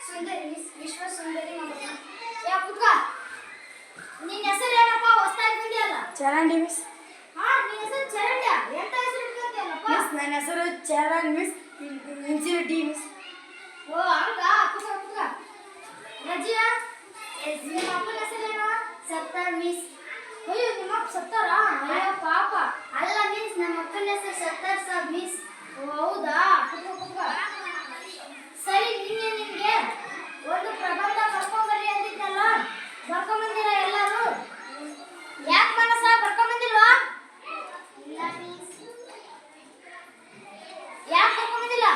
ಸುಂದರಿ miss ವಿಶ್ವ ಸುಂದರಿ ಮಮತ. ಯಾ ಪುಟ್ಟ ನಿನ್ನ ಹೆಸರು ಏನಪ್ಪ? ಹೊಸದಾಗಿ ಬಂದಿಯಲ್ಲ. ಚರಣ್ ಮಿಸ್. ಹಾ, ನಿನ್ನ ಹೆಸರು ಚರಣ್ಯ. ಎಂತ ಹೆಸರು ಇಟ್ಕೊಂತೀಯಲ್ಲಪ್ಪ? ಮಿಸ್ ನನ್ನ ಹೆಸರು ಚರಣ್ ಮಿಸ್. ಇನ್ಸಿಟಿ ಮಿಸ್. ಓ ಹಂಗ. ಪುಟ್ಟ ಪುಟ್ಟ ರಜಿಯಾ, ನಿಮ್ಮ ಅಪ್ಪನ ಹೆಸರೇನು? ಸತ್ತಾರ್ ಮಿಸ್. ಅಯ್ಯೋ, ನಿಮ್ಮ ಅಪ್ಪ ಸತ್ತಾರ? ಅಯ್ಯೋ ಪಾಪ. ಅಲ್ಲ ಮಿಸ್, ನಮ್ಮ ಅಪ್ಪನ ಹೆಸರು ಸತ್ತಾರ್ ಸಾಬ್ ಮಿಸ್. ಓ ಹೌದಾ? ಪುಟ್ಟ ಪುಟ್ಟ ಸರಿ, ನಿಮಗೆ ಒಂದು ಪ್ರಬಂಧ ಬರ್ಕೊಂಬರ್ರಿ ಅಂದಿದ್ದಲ್ಲ, ಬರ್ಕೊಂಬಂದಿರ ಎಲ್ಲರೂ? ಯಾಕೆ ಮನಸ ಬರ್ಕೊಂಬಂದಿಲ್ವಾ? ಇಲ್ಲ ಮಿಸ್. ಯಾಕೆ ಬರ್ಕೊಂಬಂದಿಲ್ಲ?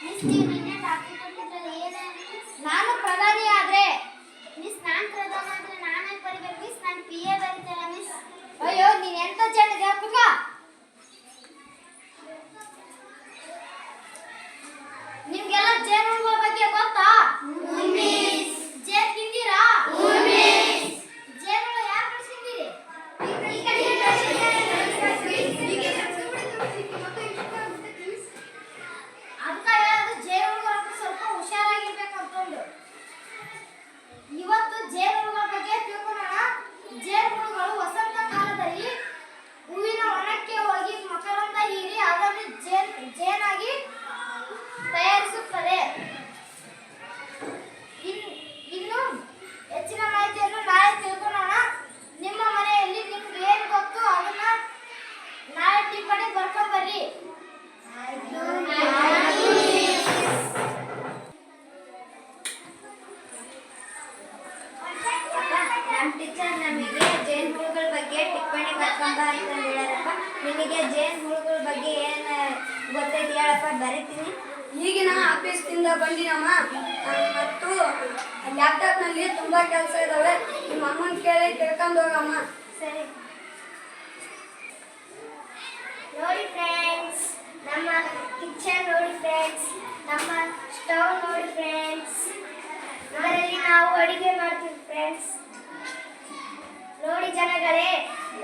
ಮಿಸ್, ನೀವು ನಿನ್ನೆ ಟಾಪಿಕ್ ಕೊಟ್ಟಿದ್ರಲ್ಲ, ಏನೇ? ನಾನು ಪ್ರಧಾನಿ ಆದ್ರೆ. ಮಿಸ್, ನಾನು ಪ್ರಧಾನ ಆದ್ರೆ ನಾನೇ ಬರಿಬೇಕು ಮಿಸ್. ನಾನು ಪಿ ಎ ಬರೀತೇನೆ ಮಿಸ್. ಅಯ್ಯೋ, ನೀನು ಎಂತ ಚೆಂದ ಪುಟ್ಟ. ನಿಮ್ಗೆಲ್ಲ ಜೇನುಹುಳುಗಳ ಬಗ್ಗೆ ಗೊತ್ತಾ? ಜೇನು ತಿಂದಿರಾ? ಜೇನುಹುಳು ಯಾಕೆ ಬೆಳೆಸಿದ್ದೀರಿ? ಅದಕ್ಕೆ ಹೇಳೋದು ಜೇನುಹುಳುಗಳ ಹತ್ರ ಸ್ವಲ್ಪ ಹುಷಾರಾಗಿರ್ಬೇಕು ಅಂತಂದು. ಇವತ್ತು ಜೇನುಹುಳುಗಳ ಬಗ್ಗೆ ತಿಳ್ಕೊಳ್ಳೋಣ. ಜೇನುಹುಳುಗಳು ವಸಂತ ಕಾಲದಲ್ಲಿ ಹೂವಿನ ಒಣಕ್ಕೆ ಹೋಗಿ ಮಕರಂದ ಹೀರಿ ಅದನ್ನು ಜೇನಾಗಿ ತಯಾರಿಸುತ್ತದೆ. ಇನ್ನು ಹೆಚ್ಚಿನ ಮಾಹಿತಿಯನ್ನು ನಾಳೆ ತಿಳ್ಕೊಳ್ಳೋಣ. ನಿಮ್ಮ ಮನೆಯಲ್ಲಿ ನಿಮ್ಗೆ ಏನು ಗೊತ್ತು ಅದನ್ನ ನಾಳೆ ಟಿಪ್ಪಣಿ ಬರ್ಕೊಂಬರ್ರಿ. ನಮ್ಮ ಟೀಚರ್ ನಮಗೆ ಜೇನುಹುಳುಗಳ ಬಗ್ಗೆ ಟಿಪ್ಪಣಿ ಬರ್ಕೊಂಬ ಅಂತ ಹೇಳಾರಪ್ಪ. ನಿಮಗೆ ಜೇನುಹುಳುಗಳ ಬಗ್ಗೆ ಏನು ಗೊತ್ತೈತಿ ಹೇಳಪ್ಪ, ಬರೀತೀನಿ. ಈಗಿನ ಆಫೀಸ್ನಿಂದ ಬಂದಿನಮ್ಮ, ಮತ್ತು ಲ್ಯಾಪ್ಟಾಪ್ನಲ್ಲಿ ತುಂಬ ಕೆಲಸ ಇದ್ದಾವೆ. ನಿಮ್ಮ ಅಮ್ಮನ ಕೇಳಿ ತಿಳ್ಕೊಂಡು ಹೋಗಮ್ಮ. ಸರಿ. ನೋಡಿ ಫ್ರೆಂಡ್ಸ್, ನಮ್ಮ ಕಿಚನ್ ನೋಡಿ ಫ್ರೆಂಡ್ಸ್, ನಮ್ಮ ಸ್ಟವ್ ನೋಡಿ ಫ್ರೆಂಡ್ಸ್. ಇದರಲ್ಲಿ ನಾವು ಅಡಿಗೆ ಮಾಡ್ತೀವಿ ಫ್ರೆಂಡ್ಸ್. ನೋಡಿ ಜನಗಳೇ,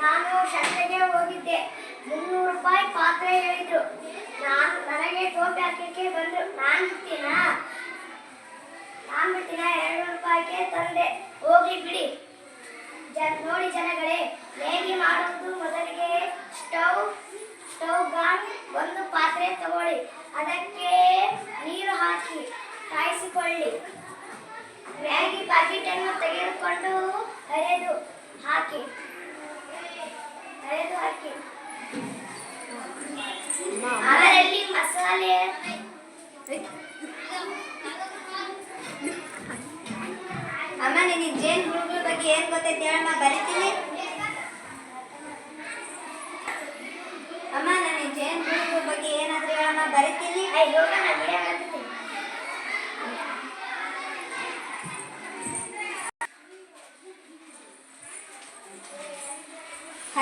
ನಾನು ಶಾಸ್ತ್ರಿಗೆ ಹೋಗಿದ್ದೆ. 300 ರೂಪಾಯಿ ಪಾತ್ರೆ ಹೇಳಿದ್ರು. ನನಗೆ ಟೋಪಿ ಹಾಕಕ್ಕೆ ಬಂದ್ರು. ನಾನು ಬಿಡ್ತೀನ 200 ರೂಪಾಯಿಗೆ ತಂದೆ. ಹೋಗ್ಲಿ ಬಿಡಿ. ನೋಡಿ ಜನಗಳೇ, ಮ್ಯಾಗಿ ಮಾಡೋದು ಮೊದಲಿಗೆ ಸ್ಟವ್ಗಾನ್ ಒಂದು ಪಾತ್ರೆ ತಗೊಳ್ಳಿ. ಅದಕ್ಕೆ ನೀರು ಹಾಕಿ ಕಾಯಿಸಿಕೊಳ್ಳಿ. ಮ್ಯಾಗಿ ಪ್ಯಾಕೆಟ್ ಅನ್ನು ತೆಗೆದುಕೊಂಡು ಅರೆದು ಹಾಕಿ. ಅದರಲ್ಲಿ ಮಸಾಲೆ ಅಮ್ಮ, ನಿನಗೆ ಜೇನುಹುಳುಗಳ ಬಗ್ಗೆ ಏನು ಗೊತ್ತೈತಿ ಹೇಳಮ್ಮ, ಬರೀತೀನಿ. ಅಮ್ಮ, ನನಗೆ ಜೇನುಹುಳುಗಳ ಬಗ್ಗೆ ಏನಾದರೂ ಹೇಳಮ್ಮ, ಬರೀತೀನಿ.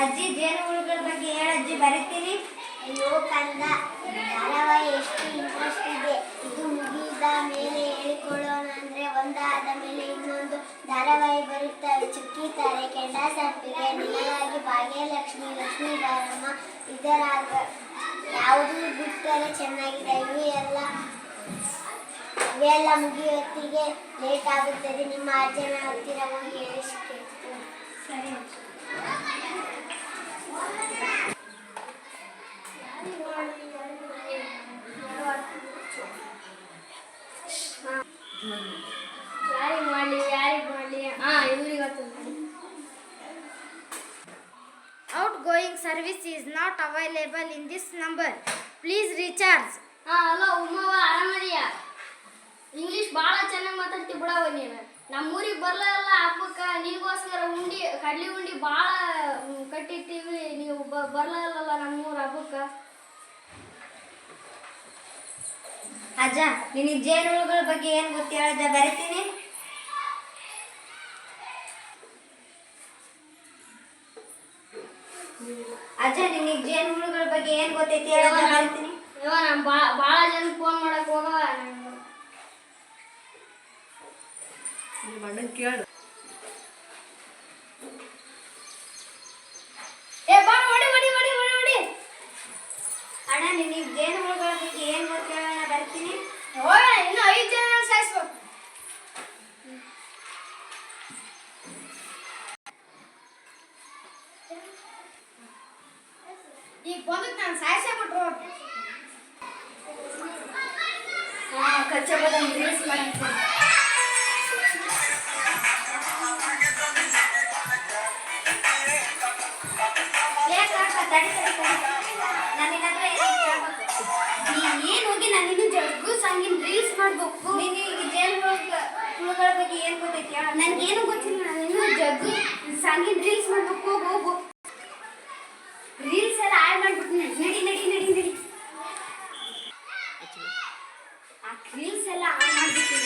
ಅಜ್ಜಿ, ಜೇನುಹುಳುಗಳ ಬಗ್ಗೆ ಹೇಳಜ್ಜಿ, ಬರೀತೀನಿ. ಅಯ್ಯೋ ಕಂದ, ಧಾರಾವಾಹಿ ಎಷ್ಟು ಇಂಟ್ರೆಸ್ಟ್ ಇದೆ. ಇದು ಮುಗಿದ ಮೇಲೆ ಹೇಳಿಕೊಳ್ಳೋಣ ಅಂದ್ರೆ ಒಂದಾದ ಮೇಲೆ ಇನ್ನೊಂದು ಧಾರಾವಾಹಿ ಬರುತ್ತವೆ. ಚುಕ್ಕಿ ತಾರೆ, ಕೆಂಡ ಸಂಪಿಗೆ, ನಿನಗಾಗಿ ಭಾಗ್ಯಲಕ್ಷ್ಮಿ, ಲಕ್ಷ್ಮೀ ಬಾರಮ್ಮ, ಇದರಾಗ ಯಾವುದು ಬಿಟ್ಟರೆ ಚೆನ್ನಾಗಿದೆ. ಇವೆಲ್ಲ ಮುಗಿಯುವತ್ತಿಗೆ ಲೇಟ್ ಆಗುತ್ತದೆ. ನಿಮ್ಮ ಅಜ್ಜನ ಹತ್ತಿರ ಹೋಗಿ ಹೇಳಿಸ್ಕೊಳ್ತೀನಿ. ಸರಿ. ಯಾರಿಗೆ ಮಾಡಲಿ? Outgoing service is not available in this number. Please recharge. Hello Ummavva, ಆರಾಮದಿಯಾ? ಇಂಗ್ಲೀಷ್ ಭಾಳ ಚೆನ್ನಾಗಿ ಮಾತಾಡ್ತಿ ಬಿಡವ ನೀನು. ನಮ್ಮೂರಿಗೆ ಬರಲ್ಲ ಹಬ್ಬಕ್ಕ. ನಿನಗೋಸ್ಕರ ಕಡ್ಲಿ ಉಂಡಿ ಭಾಳ ಕಟ್ಟಿರ್ತೀವಿ. ನೀವು ಬರಲ್ಲ ನಮ್ಮೂರ ಹಬ್ಬಕ್ಕೆ. ಅಜ್ಜ, ನಿನಗೆ ಜೇನುಹುಳುಗಳ ಬಗ್ಗೆ ಏನು ಗೊತ್ತು ಹೇಳಜ್ಜ, ಬರೀತೀನಿ. ಅಜ್ಜ, ನಿನಗೆ ಜೇನುಹುಳುಗಳ ಬಗ್ಗೆ ಏನು ಗೊತ್ತೈತಿ ಹೇಳಜ್ಜ, ಬರೀತೀನಿ. ನಾನು ಭಾಳ ಜನ ಫೋನ್ ಮಾಡಕ್ಕೆ ಹೋಗವ. ಕೇಳು. ಅಣ್ಣ, ನಿನಗೆ ಜೇನುಹುಳುಗಳ ಬಗ್ಗೆ ಏನು ಗೊತ್ತು ಹೇಳೋಣ, ಬರ್ತೀನಿ. ಇನ್ನು 5 ಜನ ಸಾಯಿಸ್ಬೇಕು. ಸಬದನ್ನು ರೀಲ್ಸ್ ಮಾಡಂತ. ನಾನು ನಿನ್ನ ಹತ್ರ ಏನ್ ಕೇಳ್ಬೇಕು? ಏನು ಹೋಗಿ ನಾನು ಇನ್ನು ಜಗ್ಗು ಸಾಂಗಿನ ರೀಲ್ಸ್ ಮಾಡ್ಬೇಕು. ನಿನಗೆ ಜೇನು ಹುಳುಗಳ ಬಗ್ಗೆ ಏನ್ ಗೊತ್ತೈತಿ ಹೇಳ. ನನ್ಗೇನು ಗೊತ್ತಿಲ್ಲ, ನಾನು ಇನ್ನು ಜಗ್ಗು ಸಾಂಗಿನ ರೀಲ್ಸ್ ಮಾಡ್ಬೇಕು. ಹೋಗು ರೀಲ್ಸ್ ಎಲ್ಲ ಆಡ್ ಮಾಡ್ಬಿಟ್ಟು ನಡಿ ನಡಿ ನಡಿ ನಡಿ. ಆ ರೀಲ್ಸ್ ಎಲ್ಲ ಆಡ್ ಮಾಡ್ಬಿಟ್ಟು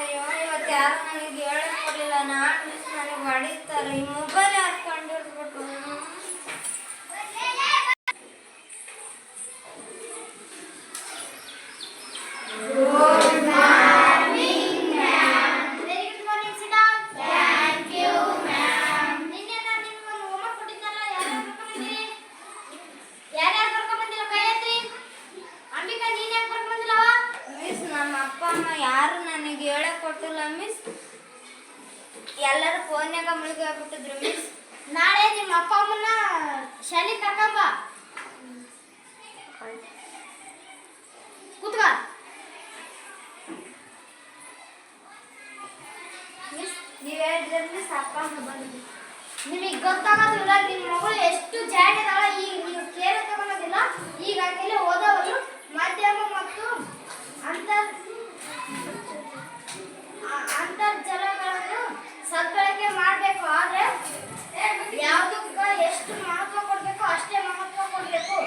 ಅಯ್ಯೋ ಇವತ್ತು ಯಾರು ನನಗೆ ಹೇಳಕ್ ಕೊಡ್ಲಿಲ್ಲ. ನಾಳೆ ಮಿಸ್ ನನಗೆ ಹೊಡಿತಾರೆ. ಈ ಮೊಬೈಲ್ ಯಾರು ಕಂಡಿಡ್ಬಿಟ್ಟು. ವೆರಿ ಗುಡ್ ಮಾರ್ನಿಂಗ್ ಸಿಡಾನ್. Thank you ma'am. ನಿನ್ನೆ ನಾನು ನಿಮ್ಗೆ ಒಂದು ಹೋಮ್ವರ್ಕ್ ಕೊಟ್ಟಿದ್ದಲ್ಲ, ಯಾರ್ಯಾರು ಕರ್ಕೊಂಡ್ ಬಂದಿಲ್ಲ ಕೈ ಎತ್ತಿ. ಅಂಬಿಕಾ ನೀನ್ ಯಾಕೆ ಕರ್ಕೊಂಡ್ ಬಂದಿಲ್ಲವ? ಮಿಸ್ ನಮ್ಮ ಅಪ್ಪ ಅಮ್ಮ ಯಾರು ನನಗೆ ಹೇಳಕ್ ಕೊಟ್ಟಿಲ್ಲ ಮಿಸ್. ಎಲ್ಲರೂ ಫೋನ್ಯಾಗ ಮುಳುಗಿ ಆಗ್ಬಿಟ್ಟಿದ್ರು ಮಿಸ್. ನಾಳೆ ನಿಮ್ಮ ಅಪ್ಪ ಅಮ್ಮನ್ನ ಶಾಲೆಗೆ ಕರ್ಕೊಂಬ. ಕೂತ್ಕ. ಮಿಸ್ ನೀವು ಹೇಳಿದ್ರೆ ಮಿಸ್ ಅಪ್ಪ ಅಮ್ಮ ಬಂದ್ರು. ನಿಮಗೆ ಗೊತ್ತಾಗೋದಿಲ್ಲ ನಿಮ್ಮ ಮಗಳು ಎಷ್ಟು ಜಾಡಿದಾಳ. ಈಗ ನೀವು ಕೇರ್ ತಗೊಳ್ಳೋದಿಲ್ಲ. ಈಗ ಆಕೆಲ್ಲ ಓದೋವಳು ಮಾಧ್ಯಮ ಮತ್ತು ಅಂತರ್ಜಾಲಗಳನ್ನು ಸದ್ಬಳಕೆ ಮಾಡಬೇಕು. ಆದರೆ ಯಾವುದಕ್ಕೆ ಎಷ್ಟು ಮಹತ್ವ ಕೊಡಬೇಕು ಅಷ್ಟೇ ಮಹತ್ವ ಕೊಡಬೇಕು.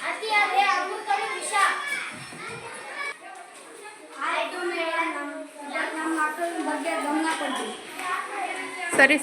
ಅತಿಯಾದರೆ ಅಮೃತವೂ ವಿಷ. ಆಯ್ತು ಮೇಡಮ್, ನಮ್ಮ ಮಕ್ಕಳ ಬಗ್ಗೆ ಗಮನ ಕೊಡ್ತೀವಿ. ಸರಿ